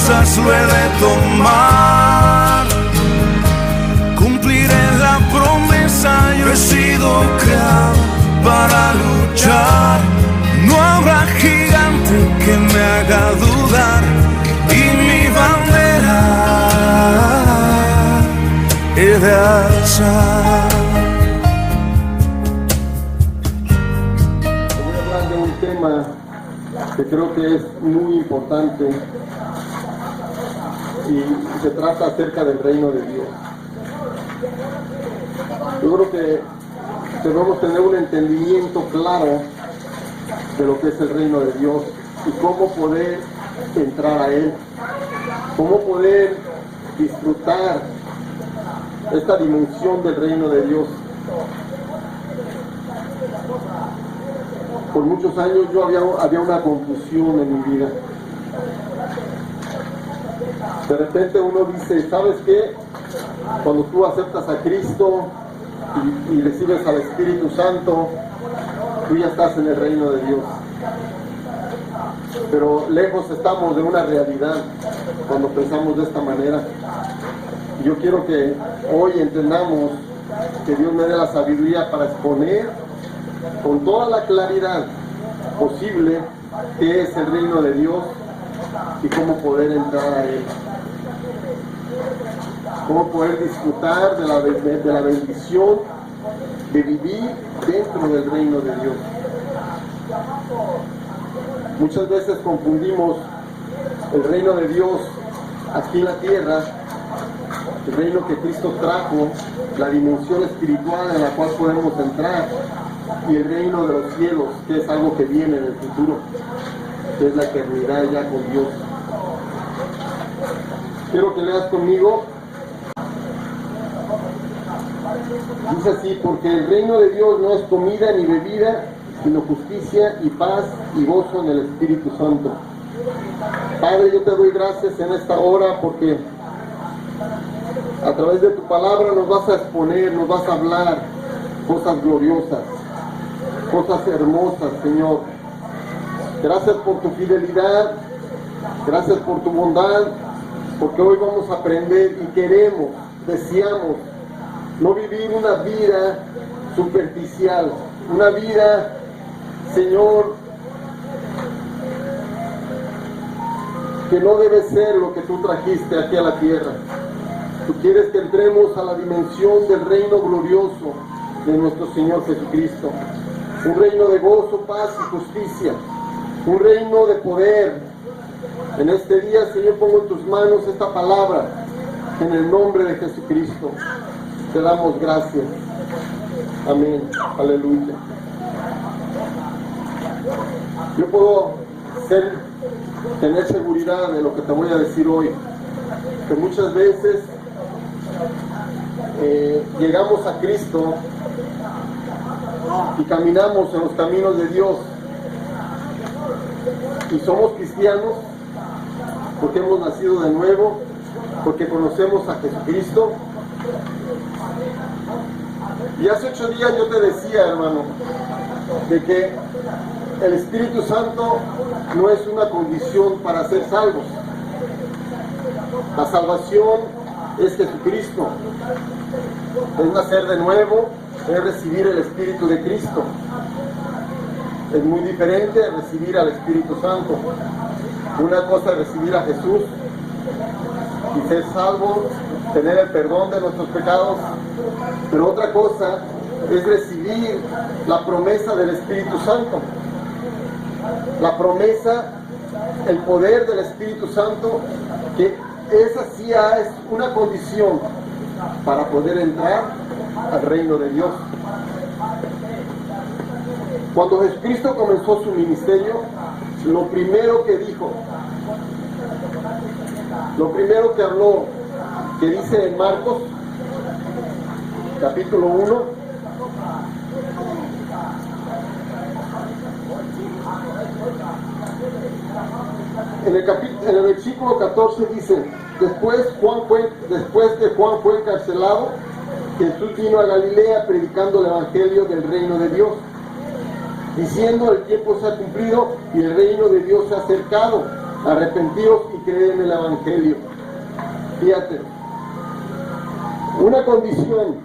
promesas lo he de tomar. Cumpliré la promesa, yo he sido creado para luchar. No habrá gigante que me haga dudar, y mi bandera he de alzar. Voy a hablar de un tema que creo que es muy importante y se trata acerca del reino de Dios. Yo creo que debemos tener un entendimiento claro de lo que es el reino de Dios y cómo poder entrar a Él, cómo poder disfrutar esta dimensión del reino de Dios. Por muchos años yo había una confusión en mi vida. De repente uno dice, ¿sabes qué? Cuando tú aceptas a Cristo y recibes al Espíritu Santo, tú ya estás en el reino de Dios. Pero lejos estamos de una realidad cuando pensamos de esta manera. Yo quiero que hoy entendamos que Dios me dé la sabiduría para exponer con toda la claridad posible qué es el reino de Dios y cómo poder entrar a Él. Cómo poder disfrutar de la bendición de vivir dentro del reino de Dios. Muchas veces confundimos el reino de Dios aquí en la tierra, el reino que Cristo trajo, la dimensión espiritual en la cual podemos entrar, y el reino de los cielos, que es algo que viene en el futuro, que es la eternidad ya con Dios. Quiero que leas conmigo. Dice así: porque el reino de Dios no es comida ni bebida, sino justicia y paz y gozo en el Espíritu Santo. Padre, yo te doy gracias en esta hora porque a través de tu palabra nos vas a exponer, nos vas a hablar cosas gloriosas, cosas hermosas, Señor. Gracias por tu fidelidad, gracias por tu bondad, porque hoy vamos a aprender y queremos, deseamos no vivir una vida superficial, una vida, Señor, que no debe ser lo que tú trajiste aquí a la tierra. Tú quieres que entremos a la dimensión del reino glorioso de nuestro Señor Jesucristo. Un reino de gozo, paz y justicia. Un reino de poder. En este día, Señor, pongo en tus manos esta palabra. En el nombre de Jesucristo. Te damos gracias. Amén. Aleluya. Yo puedo tener seguridad de lo que te voy a decir hoy. Que muchas veces llegamos a Cristo y caminamos en los caminos de Dios. Y somos cristianos porque hemos nacido de nuevo, porque conocemos a Jesucristo. Y hace 8 días yo te decía, hermano, de que el Espíritu Santo no es una condición para ser salvos. La salvación es Jesucristo. Es nacer de nuevo, es recibir el Espíritu de Cristo. Es muy diferente a recibir al Espíritu Santo. Una cosa es recibir a Jesús y ser salvos, tener el perdón de nuestros pecados, pero otra cosa es recibir la promesa del Espíritu Santo. La promesa, el poder del Espíritu Santo, que esa sí es una condición para poder entrar al reino de Dios. Cuando Jesucristo comenzó su ministerio, lo primero que dijo, lo primero que habló, que dice en Marcos, capítulo 1, en el versículo 14 dice: después que Juan fue encarcelado, Jesús vino a Galilea predicando el evangelio del reino de Dios, diciendo: el tiempo se ha cumplido y el reino de Dios se ha acercado. arrepentidos y creed en el Evangelio. Fíjate, una condición,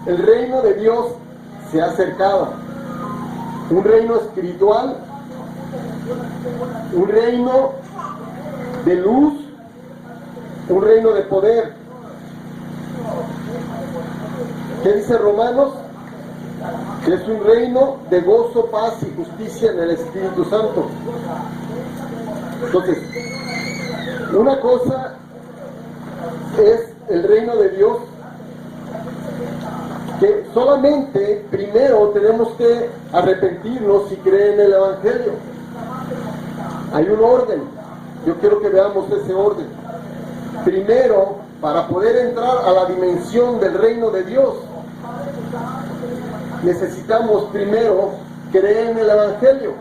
el reino de Dios se ha acercado, un reino espiritual, un reino de luz, un reino de poder. ¿Qué dice Romanos? Que es un reino de gozo, paz y justicia en el Espíritu Santo. Entonces, una cosa es el reino de Dios, que solamente primero tenemos que arrepentirnos y creer en el Evangelio. Hay un orden, yo quiero que veamos ese orden. Primero, para poder entrar a la dimensión del reino de Dios, necesitamos primero creer en el Evangelio.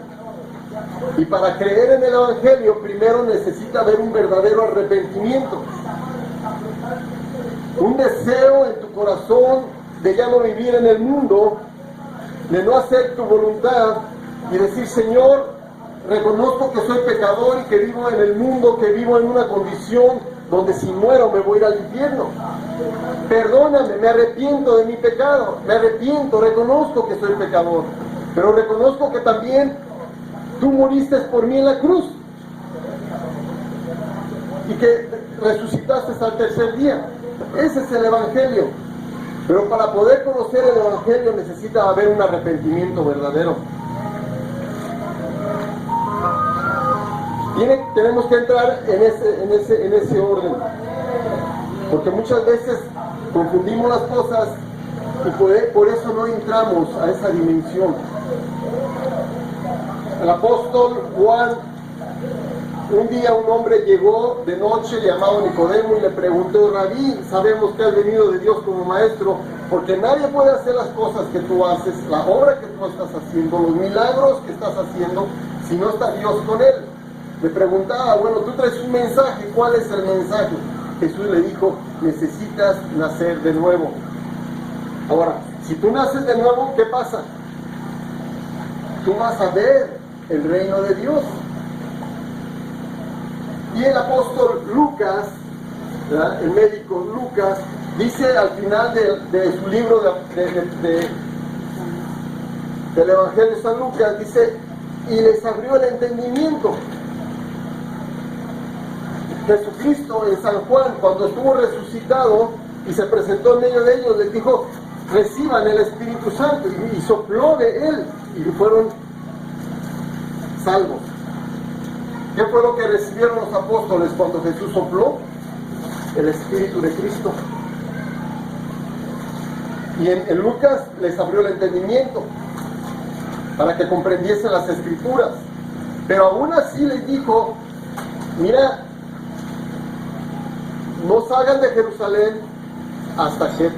Y para creer en el Evangelio, primero necesita haber un verdadero arrepentimiento. Un deseo en tu corazón de ya no vivir en el mundo, de no hacer tu voluntad y decir: Señor, reconozco que soy pecador y que vivo en el mundo, que vivo en una condición donde si muero me voy a ir al infierno. Perdóname, me arrepiento de mi pecado, me arrepiento, reconozco que soy pecador, pero reconozco que también tú moriste por mí en la cruz y que resucitaste al tercer día. Ese es el Evangelio. Pero para poder conocer el Evangelio necesita haber un arrepentimiento verdadero. Tenemos que entrar en ese orden, porque muchas veces confundimos las cosas y por eso no entramos a esa dimensión. El apóstol Juan, un día un hombre llegó de noche llamado Nicodemo y le preguntó: Rabí, sabemos que has venido de Dios como maestro, porque nadie puede hacer las cosas que tú haces, la obra que tú estás haciendo, los milagros que estás haciendo, si no está Dios con él. Le preguntaba: bueno, tú traes un mensaje, ¿cuál es el mensaje? Jesús le dijo: necesitas nacer de nuevo. Ahora, si tú naces de nuevo, ¿qué pasa? Tú vas a ver el reino de Dios. Y el apóstol Lucas, ¿verdad?, el médico Lucas, dice al final de su libro del Evangelio de San Lucas, dice: y les abrió el entendimiento. Jesucristo en San Juan, cuando estuvo resucitado y se presentó en medio de ellos, les dijo: reciban el Espíritu Santo, y sopló de él y fueron salvos. ¿Qué fue lo que recibieron los apóstoles cuando Jesús sopló? El Espíritu de Cristo. Y en Lucas les abrió el entendimiento para que comprendiesen las Escrituras. Pero aún así les dijo: mira, no salgan de Jerusalén hasta que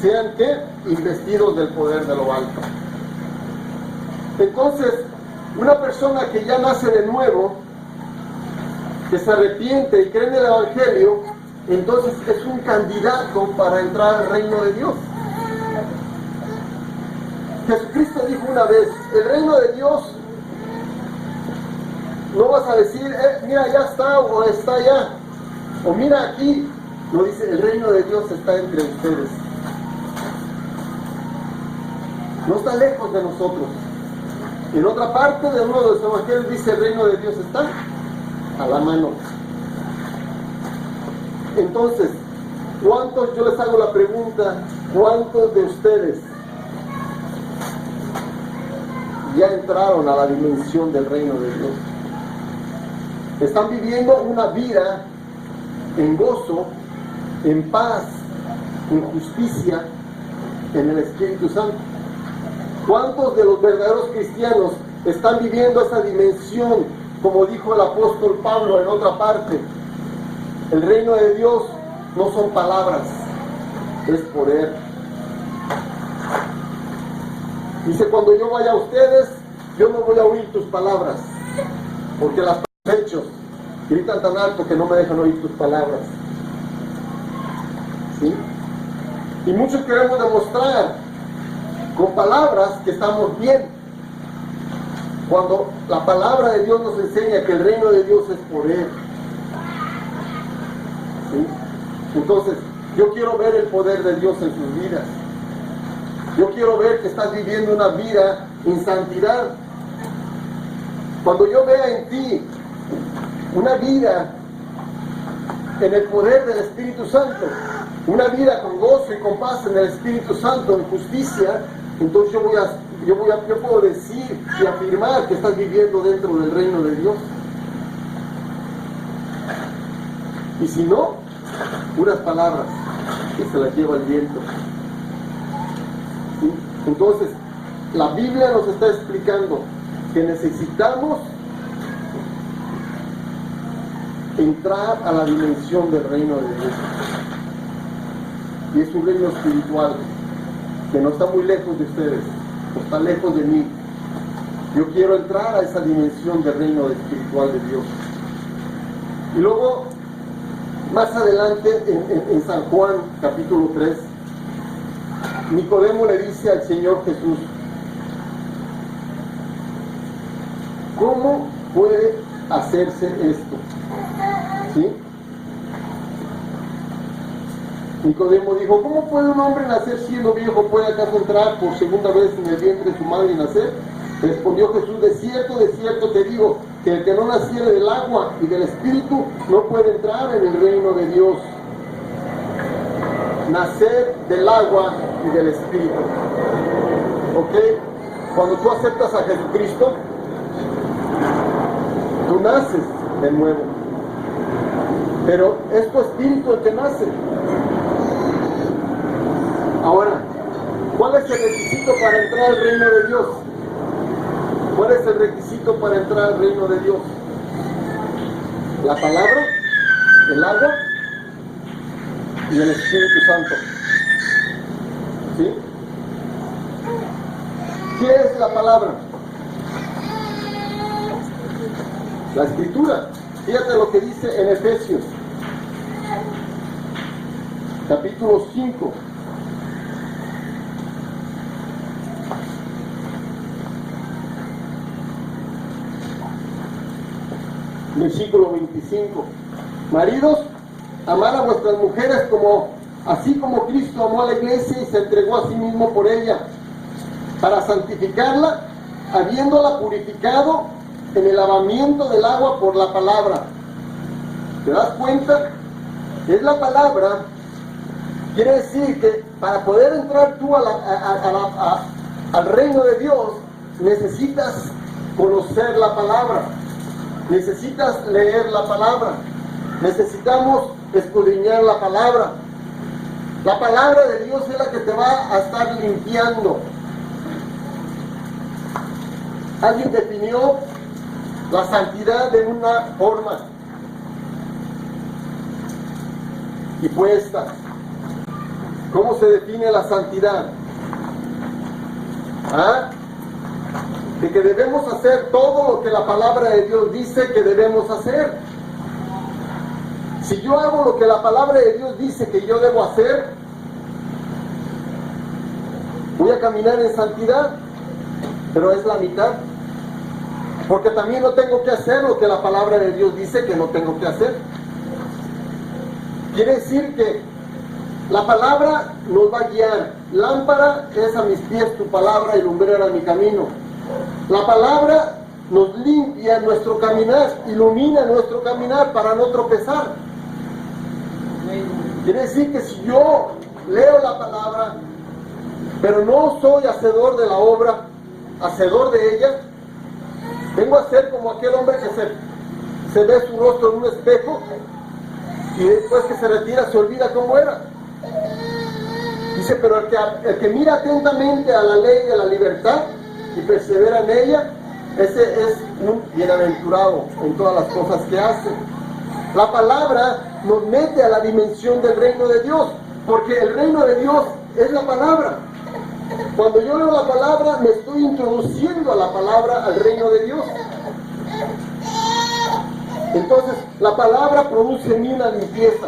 sean investidos del poder de lo alto. Entonces, una persona que ya nace de nuevo, que se arrepiente y cree en el Evangelio, entonces es un candidato para entrar al reino de Dios. Jesucristo dijo una vez: el reino de Dios, no vas a decir, mira, ya está, o está allá, o mira aquí. No, dice: el reino de Dios está entre ustedes. No está lejos de nosotros. En otra parte de uno de los evangelios dice: el reino de Dios está a la mano. Entonces, ¿cuántos, yo les hago la pregunta, cuántos de ustedes ya entraron a la dimensión del reino de Dios? Están viviendo una vida en gozo, en paz, en justicia, en el Espíritu Santo. ¿Cuántos de los verdaderos cristianos están viviendo esa dimensión, como dijo el apóstol Pablo en otra parte? El reino de Dios no son palabras, es poder. Dice: cuando yo vaya a ustedes, yo no voy a oír tus palabras, porque las hechos gritan tan alto que no me dejan oír tus palabras. ¿Sí? Y muchos queremos demostrar con palabras que estamos bien. Cuando la palabra de Dios nos enseña que el reino de Dios es poder. ¿Sí? Entonces, yo quiero ver el poder de Dios en sus vidas. Yo quiero ver que estás viviendo una vida en santidad. Cuando yo vea en ti una vida en el poder del Espíritu Santo, una vida con gozo y con paz en el Espíritu Santo, en justicia, entonces yo puedo decir y afirmar que estás viviendo dentro del reino de Dios. Y si no, unas palabras que se las lleva el viento. ¿Sí? Entonces, la Biblia nos está explicando que necesitamos entrar a la dimensión del reino de Dios. Y es un reino espiritual que no está muy lejos de ustedes, no está lejos de mí. Yo quiero entrar a esa dimensión del reino espiritual de Dios. Y luego, más adelante, en San Juan, capítulo 3, Nicodemo le dice al Señor Jesús: ¿cómo puede hacerse esto? ¿Sí? Nicodemo dijo: ¿cómo puede un hombre nacer siendo viejo? ¿Puede acaso entrar por segunda vez en el vientre de su madre y nacer? Respondió Jesús: de cierto te digo, que el que no naciere del agua y del Espíritu no puede entrar en el reino de Dios. Nacer del agua y del Espíritu. ¿Ok? Cuando tú aceptas a Jesucristo, tú naces de nuevo. Pero es tu espíritu el que nace. Ahora, ¿cuál es el requisito para entrar al reino de Dios? ¿Cuál es el requisito para entrar al reino de Dios? La palabra, el agua y el Espíritu Santo. ¿Sí? ¿Qué es la palabra? La Escritura. Fíjate lo que dice en Efesios, capítulo 5. Versículo 25. Maridos, amad a vuestras mujeres así como Cristo amó a la iglesia y se entregó a sí mismo por ella, para santificarla, habiéndola purificado en el lavamiento del agua por la palabra. ¿Te das cuenta? Es la palabra. Quiere decir que para poder entrar tú al reino de Dios, necesitas conocer la palabra. Necesitas leer la palabra. Necesitamos escudriñar la palabra. La palabra de Dios es la que te va a estar limpiando. Alguien definió la santidad de una forma y fue esta. ¿Cómo se define la santidad? De que debemos hacer todo lo que la palabra de Dios dice que debemos hacer. Si yo hago lo que la palabra de Dios dice que yo debo hacer, voy a caminar en santidad, pero es la mitad. Porque también no tengo que hacer lo que la palabra de Dios dice que no tengo que hacer. Quiere decir que la palabra nos va a guiar. Lámpara es a mis pies tu palabra y lumbrera mi camino. La palabra nos limpia nuestro caminar, ilumina nuestro caminar para no tropezar. Quiere decir que si yo leo la palabra, pero no soy hacedor de la obra, hacedor de ella, vengo a ser como aquel hombre que se ve su rostro en un espejo y después que se retira se olvida cómo era. Dice, pero el que mira atentamente a la ley de la libertad y persevera en ella, ese es un bienaventurado en todas las cosas que hace. La palabra nos mete a la dimensión del reino de Dios, porque el reino de Dios es la palabra. Cuando yo leo la palabra, me estoy introduciendo a la palabra al reino de Dios. Entonces, la palabra produce en mí una limpieza.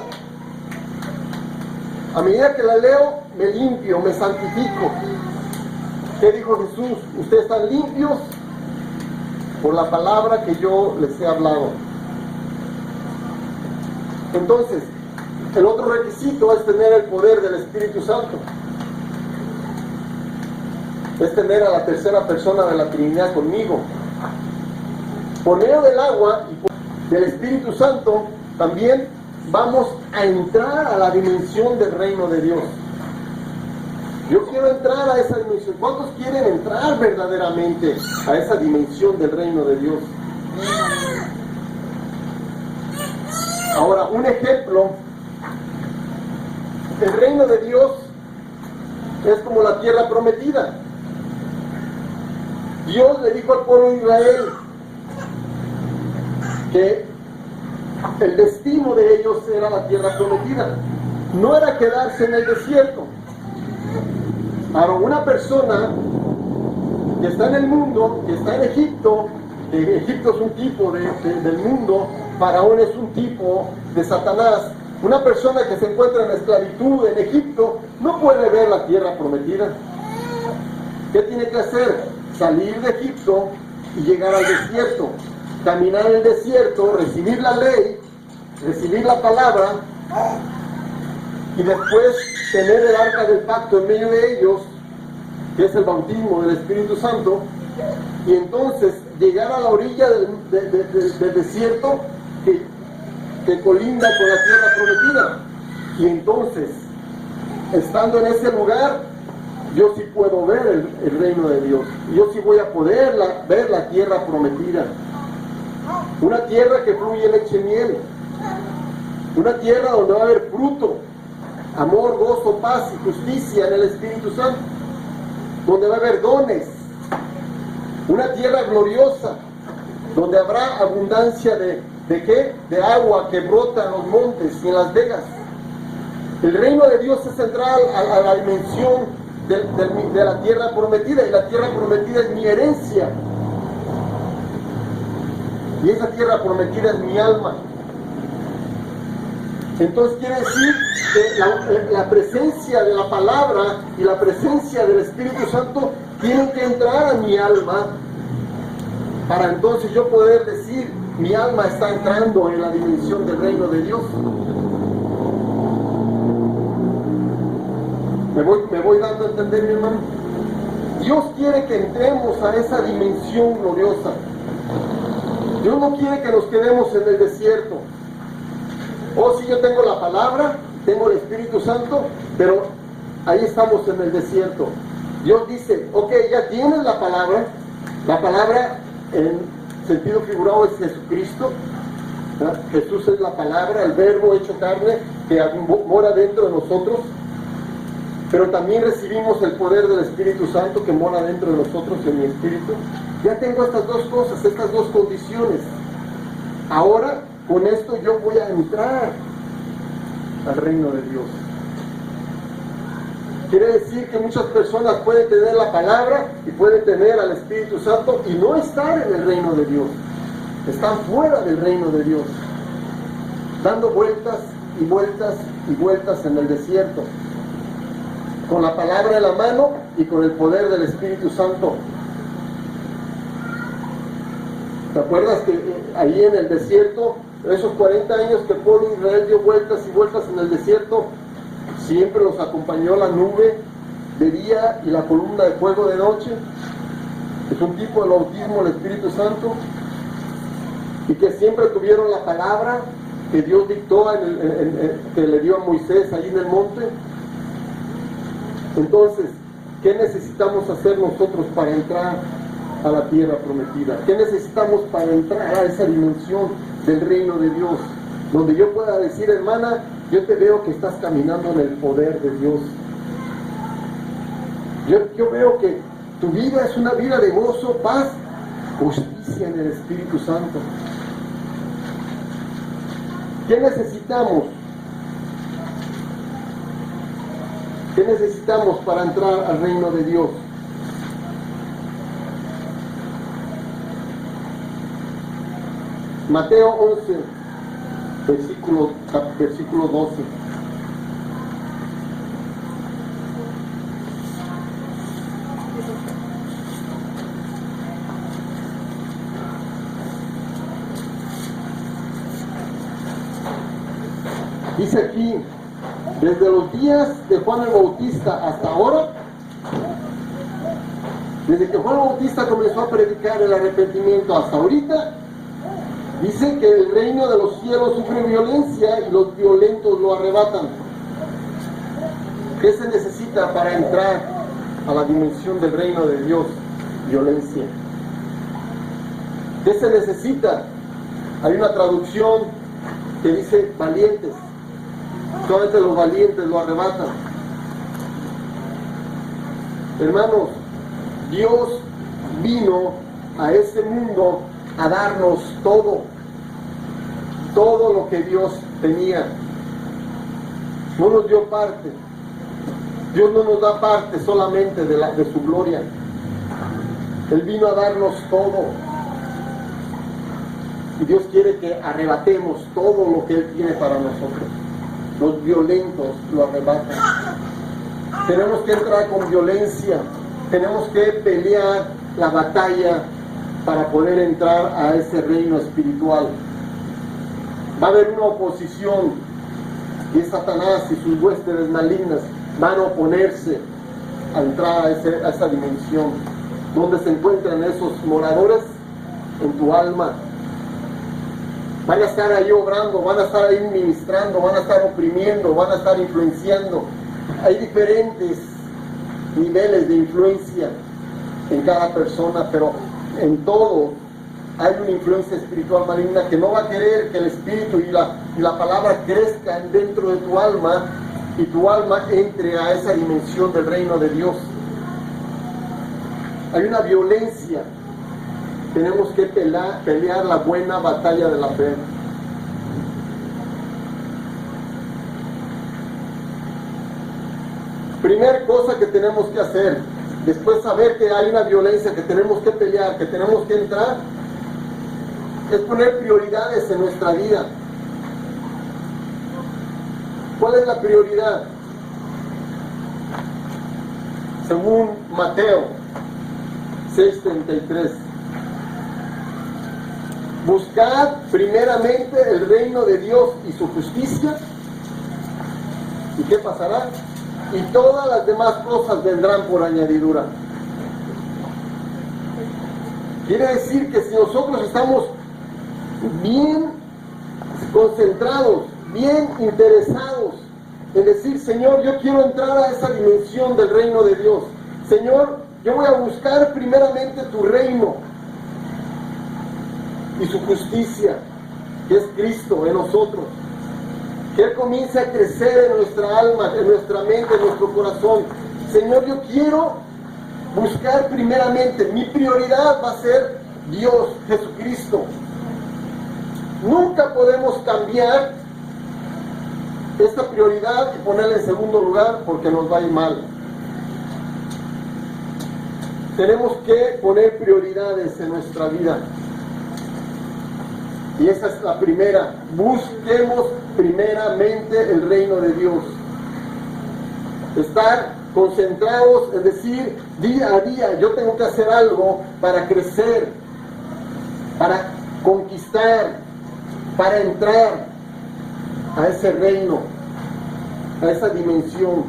A medida que la leo, me limpio, me santifico. ¿Qué dijo Jesús? Ustedes están limpios por la palabra que yo les he hablado. Entonces, el otro requisito es tener el poder del Espíritu Santo. Es tener a la tercera persona de la Trinidad conmigo. Por medio del agua y del Espíritu Santo también vamos a entrar a la dimensión del reino de Dios. Yo quiero entrar a esa dimensión. ¿Cuántos quieren entrar verdaderamente a esa dimensión del reino de Dios? Ahora, un ejemplo. El reino de Dios es como la tierra prometida. Dios le dijo al pueblo de Israel que el destino de ellos era la tierra prometida. No era quedarse en el desierto. Ahora, una persona que está en el mundo, que está en Egipto, Egipto es un tipo del mundo, Faraón es un tipo de Satanás. Una persona que se encuentra en esclavitud en Egipto no puede ver la tierra prometida. ¿Qué tiene que hacer? Salir de Egipto y llegar al desierto. Caminar en el desierto, recibir la ley, recibir la palabra y después tener el arca del pacto en medio de ellos, que es el bautismo del Espíritu Santo, y entonces llegar a la orilla del desierto que colinda con la tierra prometida. Y entonces, estando en ese lugar, yo sí puedo ver el reino de Dios. Yo sí voy a poder ver la tierra prometida. Una tierra que fluye leche y miel. Una tierra donde va a haber fruto, amor, gozo, paz y justicia en el Espíritu Santo. Donde va a haber dones. Una tierra gloriosa, donde habrá abundancia ¿de qué? De agua que brota en los montes y en las vegas. El reino de Dios es entrar a la dimensión de la tierra prometida, y la tierra prometida es mi herencia. Y esa tierra prometida es mi alma. Entonces quiere decir que la presencia de la palabra y la presencia del Espíritu Santo tienen que entrar a mi alma para entonces yo poder decir: mi alma está entrando en la dimensión del reino de Dios. ¿Me voy dando a entender, mi hermano? Dios quiere que entremos a esa dimensión gloriosa. Dios no quiere que nos quedemos en el desierto. Oh, sí, yo tengo la palabra, tengo el Espíritu Santo, pero ahí estamos en el desierto. Dios dice: ok, ya tienes la palabra en sentido figurado es Jesucristo. ¿Verdad? Jesús es la palabra, el verbo hecho carne que mora dentro de nosotros, pero también recibimos el poder del Espíritu Santo que mora dentro de nosotros, en mi espíritu. Ya tengo estas dos cosas, estas dos condiciones. Ahora, con esto yo voy a entrar al reino de Dios. Quiere decir que muchas personas pueden tener la palabra y pueden tener al Espíritu Santo y no estar en el reino de Dios. Están fuera del reino de Dios, dando vueltas y vueltas y vueltas en el desierto, con la palabra en la mano y con el poder del Espíritu Santo. ¿Te acuerdas que ahí en el desierto, esos 40 años que el pueblo de Israel dio vueltas y vueltas en el desierto, siempre los acompañó la nube de día y la columna de fuego de noche? Es un tipo de bautismo del Espíritu Santo. Y que siempre tuvieron la palabra que Dios dictó, que le dio a Moisés ahí en el monte. Entonces, ¿qué necesitamos hacer nosotros para entrar a la tierra prometida? ¿Qué necesitamos para entrar a esa dimensión del reino de Dios? Donde yo pueda decir: hermana, yo te veo que estás caminando en el poder de Dios. Yo veo que tu vida es una vida de gozo, paz, justicia en el Espíritu Santo. ¿Qué necesitamos? ¿Qué necesitamos para entrar al reino de Dios? Mateo 11, versículo 12. Dice aquí, desde los días de Juan el Bautista hasta ahora, desde que Juan el Bautista comenzó a predicar el arrepentimiento hasta ahorita, dice que el reino de los cielos sufre violencia y los violentos lo arrebatan. ¿Qué se necesita para entrar a la dimensión del reino de Dios? Violencia. ¿Qué se necesita? Hay una traducción que dice valientes. Solamente los valientes lo arrebatan. Hermanos, Dios vino a este mundo a darnos todo lo que Dios tenía. No nos dio parte. Dios no nos da parte solamente de su gloria. Él vino a darnos todo. Y Dios quiere que arrebatemos todo lo que Él tiene para nosotros. Los violentos lo arrebatan. Tenemos que entrar con violencia. Tenemos que pelear la batalla para poder entrar a ese reino espiritual. Va a haber una oposición y Satanás y sus huestes malignas van a oponerse a entrar a esa dimensión. ¿Dónde se encuentran esos moradores? En tu alma. Van a estar ahí obrando, van a estar ahí ministrando, van a estar oprimiendo, van a estar influenciando. Hay diferentes niveles de influencia en cada persona, pero en todo hay una influencia espiritual maligna que no va a querer que el espíritu y la palabra crezcan dentro de tu alma y tu alma entre a esa dimensión del reino de Dios. Hay una violencia. Tenemos que pelear la buena batalla de la fe. Primera cosa que tenemos que hacer, después de saber que hay una violencia que tenemos que pelear, que tenemos que entrar, es poner prioridades en nuestra vida. ¿Cuál es la prioridad? Según Mateo 6:33. Buscad primeramente el reino de Dios y su justicia. ¿Y qué pasará? Y todas las demás cosas vendrán por añadidura. Quiere decir que si nosotros estamos bien concentrados, bien interesados en decir, Señor, yo quiero entrar a esa dimensión del reino de Dios. Señor, yo voy a buscar primeramente tu reino y su justicia, que es Cristo en nosotros. Que Él comience a crecer en nuestra alma, en nuestra mente, en nuestro corazón. Señor, yo quiero buscar primeramente, mi prioridad va a ser Dios, Jesucristo. Nunca podemos cambiar esta prioridad y ponerla en segundo lugar porque nos va a ir mal. Tenemos que poner prioridades en nuestra vida. Y esa es la primera. Busquemos primeramente el reino de Dios. Estar concentrados en decir día a día, yo tengo que hacer algo para crecer, para conquistar, para entrar a ese reino, a esa dimensión.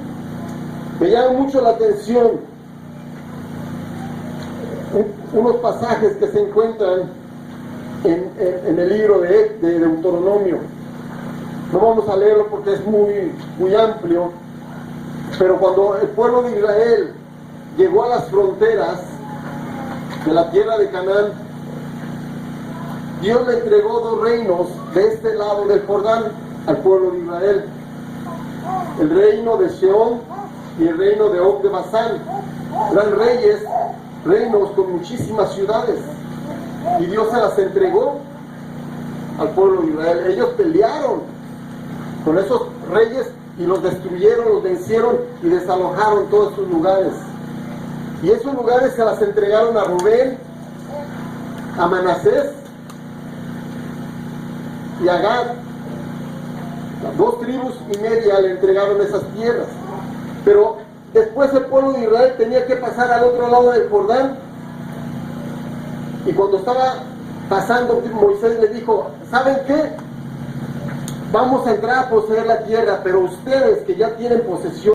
Me llama mucho la atención unos pasajes que se encuentran en el libro de Deuteronomio. No vamos a leerlo porque es muy amplio, pero cuando el pueblo de Israel llegó a las fronteras de la tierra de Canaán, Dios le entregó dos reinos de este lado del Jordán al pueblo de Israel: el reino de Sehón y el reino de Og de Basán. Eran reinos con muchísimas ciudades, y Dios se las entregó al pueblo de Israel. Ellos pelearon con esos reyes y los destruyeron, los vencieron y desalojaron todos esos lugares. Y esos lugares se las entregaron a Rubén, a Manasés y a Gad. Las 2 tribus y media le entregaron esas tierras. Pero después el pueblo de Israel tenía que pasar al otro lado del Jordán. Y cuando estaba pasando, Moisés le dijo, ¿saben qué? vamos a entrar a poseer la tierra, pero ustedes que ya tienen posesión